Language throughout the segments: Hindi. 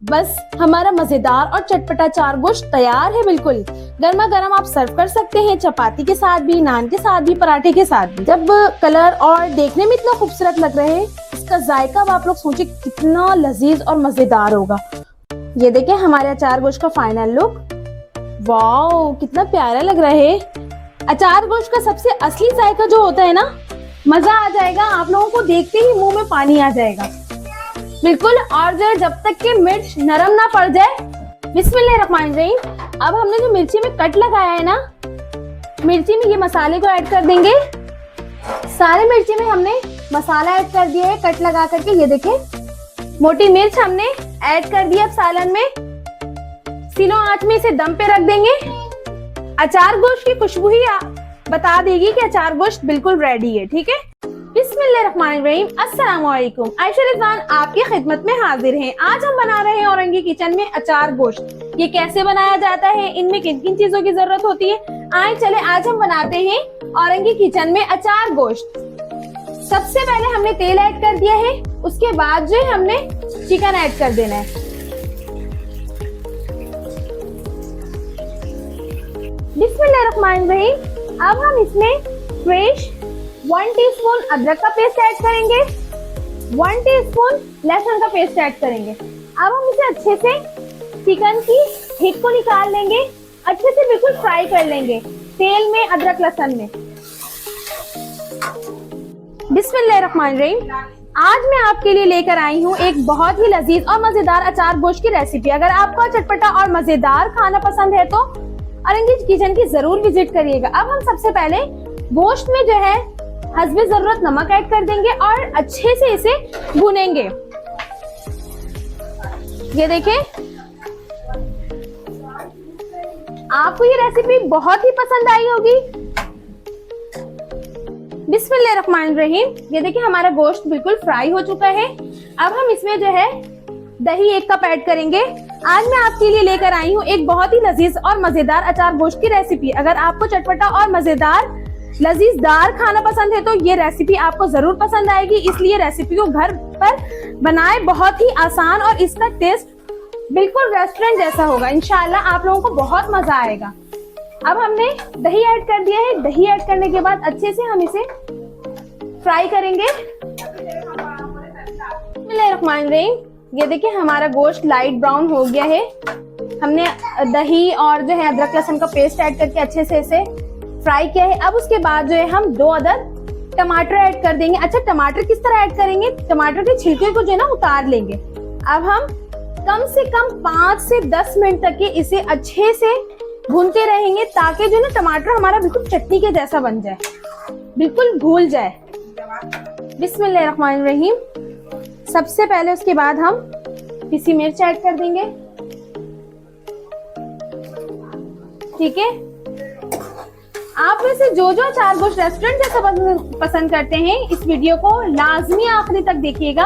बस हमारा मजेदार और चटपटा चार गोश्त तैयार है। बिल्कुल गर्मा गर्म आप सर्व कर सकते हैं, चपाती के साथ भी, नान के साथ भी, पराठे के साथ भी। जब कलर और देखने में इतना खूबसूरत लग रहा है, इसका जायका अब आप लोग सोचिए कितना लजीज और मजेदार होगा। ये देखिए हमारे अचार गोश्त का फाइनल लुक। वाओ कितना प्यारा लग रहा है। अचार गोश्त का सबसे असली जायका जो होता है ना, मजा आ जाएगा, आप लोगों को देखते ही मुंह में पानी आ जाएगा। बिल्कुल। और जो जब तक कि मिर्च नरम ना पड़ जाए, बिस्मिल्लाहिर्रहमानिर्रहीम। अब हमने जो मिर्ची में कट लगाया है ना, मिर्ची में ये मसाले को ऐड कर देंगे। सारे मिर्ची में हमने मसाला ऐड कर दिया है कट लगा करके। ये देखें मोटी मिर्च हमने ऐड कर दिया। अब सालन में सिलो आंच में इसे दम पे रख देंगे। अचार गोश्त की खुशबू ही बता देगी कि अचार गोश्त बिल्कुल रेडी है। ठीक है। बिस्मिल्लाहिर्रहमानिर्रहीम। अस्सलाम वालेकुम। आयशा रिजवान आपकी खिदमत में हाजिर हैं। आज हम बना रहे हैं औरंगी किचन में अचार गोश्त। ये कैसे बनाया जाता है, इनमें किन किन चीजों की जरूरत होती है, आए चले आज हम बनाते हैं औरंगी किचन में अचार गोश्त। सबसे पहले हमने तेल ऐड कर दिया है, उसके बाद जो है हमने चिकन ऐड कर देना है। बिस्मिल्लाहिर्रहमानिर्रहीम। अब हम इसमें फ्रेश 1 टीस्पून अदरक का पेस्ट ऐड करेंगे, 1 टीस्पून लहसुन का पेस्ट ऐड करेंगे। अब हम इसे अच्छे से चिकन की हिक को निकाल लेंगे, अच्छे से बिल्कुल फ्राई कर लेंगे तेल में, अदरक लहसुन में। बिस्मिल्लाहिर्रहमानिर्रहीम। आज मैं आपके लिए लेकर आई हूँ एक बहुत ही लजीज और मजेदार अचार गोश्त की रेसिपी। अगर आपको चटपटा और मजेदार खाना पसंद है तो औरंगी किचन की जरूर विजिट करिएगा। अब हम सबसे पहले गोश्त में जो है हस्बे जरूरत नमक ऐड कर देंगे और अच्छे से इसे भूनेंगे। ये देखें आपको ये रेसिपी बहुत ही पसंद आई होगी। बिस्मिल्लाहिर्रहमानिर्रहीम। ये देखिए हमारा गोश्त बिल्कुल फ्राई हो चुका है। अब हम इसमें जो है दही 1 कप ऐड करेंगे। आज मैं आपके लिए लेकर आई हूँ एक बहुत ही लजीज और मजेदार अचार गोश्त की रेसिपी। अगर आपको चटपटा और मजेदार लजीजदार खाना पसंद है तो ये रेसिपी आपको जरूर पसंद आएगी। इसलिए रेसिपी को घर पर बनाए, बहुत ही आसान और इसका टेस्ट बिल्कुल रेस्टोरेंट जैसा होगा। इंशाल्लाह आप लोगों को बहुत मजा आएगा। अब हमने दही ऐड कर दिया है। दही ऐड करने के बाद अच्छे से हम इसे फ्राई करेंगे। बिस्मिल्लाहिर्रहमानिर्रहीम। ये देखिए हमारा गोश्त लाइट ब्राउन हो गया है। हमने दही और जो है अदरक लहसुन का पेस्ट ऐड करके अच्छे से इसे फ्राई किया है। अब उसके बाद जो है हम 2 अदद टमाटर ऐड कर देंगे। अच्छा टमाटर किस तरह ऐड करेंगे, टमाटर के छिलके को जो है ना उतार लेंगे। अब हम कम से कम 5 से 10 मिनट तक के इसे अच्छे से भूनते रहेंगे ताकि जो ना टमाटर हमारा बिल्कुल चटनी के जैसा बन जाए, बिल्कुल घुल जाए। बिस्मिल्लाहिर्रहमानिर्रहीम। सबसे पहले उसके बाद हम पिसी मिर्च ऐड कर देंगे। ठीक है। आप में से जो अचार गोश्त रेस्टोरेंट जैसा पसंद करते हैं, इस वीडियो को लाजमी आखिरी तक देखिएगा,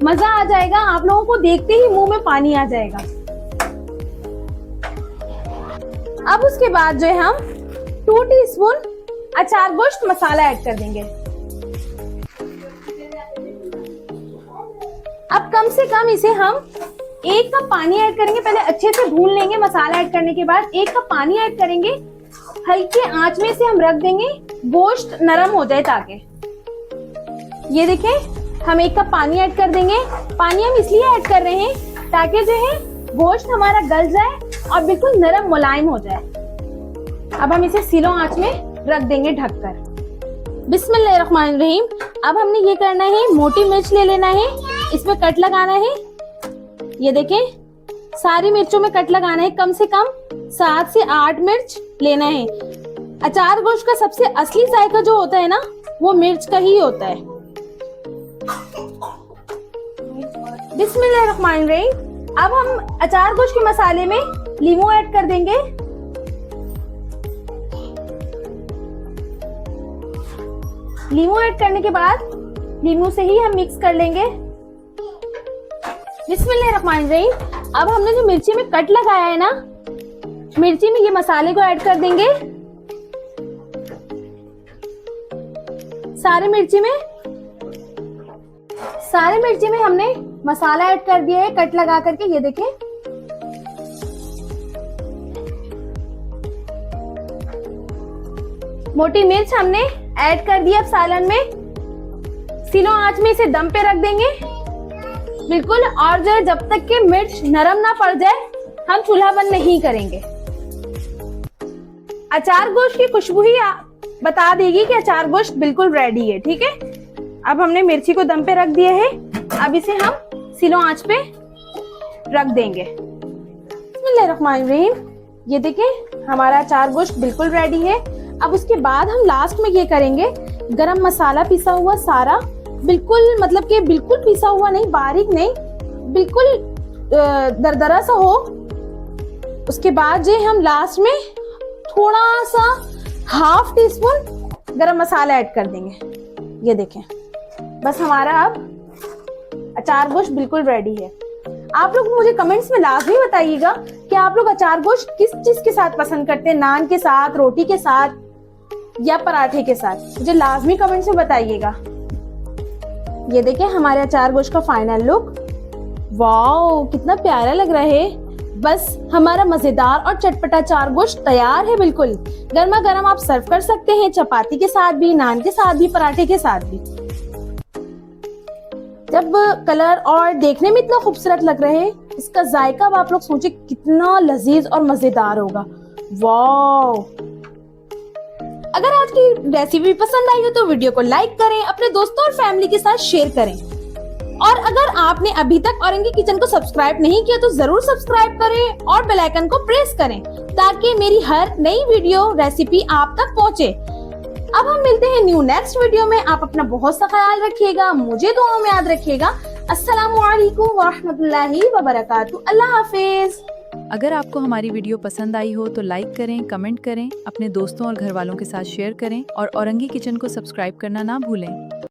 मजा आ जाएगा। आप लोगों को देखते ही मुंह में पानी आ जाएगा। अब उसके बाद जो है हम 2 टीस्पून अचार गोश्त मसाला ऐड कर देंगे। अब कम से कम इसे हम 1 कप पानी ऐड करेंगे। पहले अच्छे से भून लेंगे। मसाला ऐड करने के बाद 1 कप पानी ऐड करेंगे। हल्के आंच में से हम रख देंगे, गोश्त नरम हो जाए ताकि। ये देखें हम 1 कप पानी ऐड कर देंगे। पानी हम इसलिए ऐड कर रहे हैं ताकि जो है गोश्त हमारा गल जाए और बिल्कुल नरम मुलायम हो जाए। अब हम इसे स्लो आंच में रख देंगे ढककर। बिस्मिल्लाहिर्रहमानिर्रहीम। अब हमने ये करना है, मोटी मिर्च ले लेना है, इसमें कट लगाना है। ये देखें सारी मिर्चों में कट लगाना है। कम से कम 7 से 8 मिर्च लेना है। अचार गोश्त का सबसे असली जायका जो होता है ना, वो मिर्च का ही होता है। बिस्मिल्लाहिर्रहमानिर्रहीम। अब हम अचार गोश्त के मसाले में लीमू ऐड कर देंगे। लीमू ऐड करने के बाद लीमू से ही हम मिक्स कर लेंगे। बिस्मिल्लाहिर्रहमानिर्रहीम। अब हमने जो मिर्ची में कट लगाया है ना, मिर्ची में ये मसाले को ऐड कर देंगे। सारे मिर्ची में हमने मसाला ऐड कर दिया है कट लगा करके, ये देखें। मोटी मिर्च हमने ऐड कर दिया अब सालन में। स्लो आंच में इसे दम पे रख देंगे बिल्कुल, और जो है जब तक कि मिर्च नरम ना पड़ जाए हम चूल्हा बंद नहीं करेंगे। अचार गोश्त की खुशबू ही बता देगी कि अचार गोश्त बिल्कुल रेडी है। ठीक है, अब हमने मिर्ची को दम पे रख दिया है, अब इसे हम स्लो आंच पे रख देंगे। बिस्मिल्लाहिर्रहमानिर्रहीम, ये देखें हमारा अचार गोश्त बिल्कुल रेडी है। अब उसके बाद हम लास्ट में ये करेंगे, गरम मसाला पिसा हुआ सारा, बिल्कुल मतलब कि बिल्कुल पिसा हुआ नहीं, बारीक नहीं, बिल्कुल दरदरा सा हो। उसके बाद जो हम लास्ट में थोड़ा सा हाफ टी स्पून गरम मसाला ऐड कर देंगे। ये देखें, बस हमारा अब अचार गोश्त बिल्कुल रेडी है। आप लोग मुझे कमेंट्स में लाजमी बताइएगा कि आप लोग अचार गोश्त किस चीज के साथ पसंद करते हैं, नान के साथ, रोटी के साथ या पराठे के साथ, मुझे लाजमी कमेंट्स में बताइएगा। ये देखें हमारे अचार गोश्त का फाइनल लुक, वाओ कितना प्यारा लग रहा है। बस हमारा मजेदार और चटपटा अचार गोश्त तैयार है बिल्कुल। गर्मा गर्म आप सर्व कर सकते हैं, चपाती के साथ भी, नान के साथ भी, पराठे के साथ भी। जब कलर और देखने में इतना खूबसूरत लग रहा है, इसका जायका अब आप लोग सोचे कितना लजीज और मजेदार होगा। वाओ, अगर आज की रेसिपी पसंद आई हो तो वीडियो को लाइक करें, अपने दोस्तों और फैमिली के साथ शेयर करें, और अगर आपने अभी तक औरंगी किचन को सब्सक्राइब नहीं किया तो जरूर सब्सक्राइब करें और बेल आइकन को प्रेस करें ताकि मेरी हर नई वीडियो रेसिपी आप तक पहुंचे। अब हम मिलते हैं न्यू नेक्स्ट वीडियो में। आप अपना बहुत सा ख्याल रखिएगा, मुझे दुआओं में याद रखिएगा। अस्सलामु अलैकुम व रहमतुल्लाहि व बरकातहू। अल्लाह हाफिज। अगर आपको हमारी वीडियो पसंद आई हो तो लाइक करें, कमेंट करें, अपने दोस्तों और घर वालों के साथ शेयर करें और औरंगी किचन को सब्सक्राइब करना ना भूलें।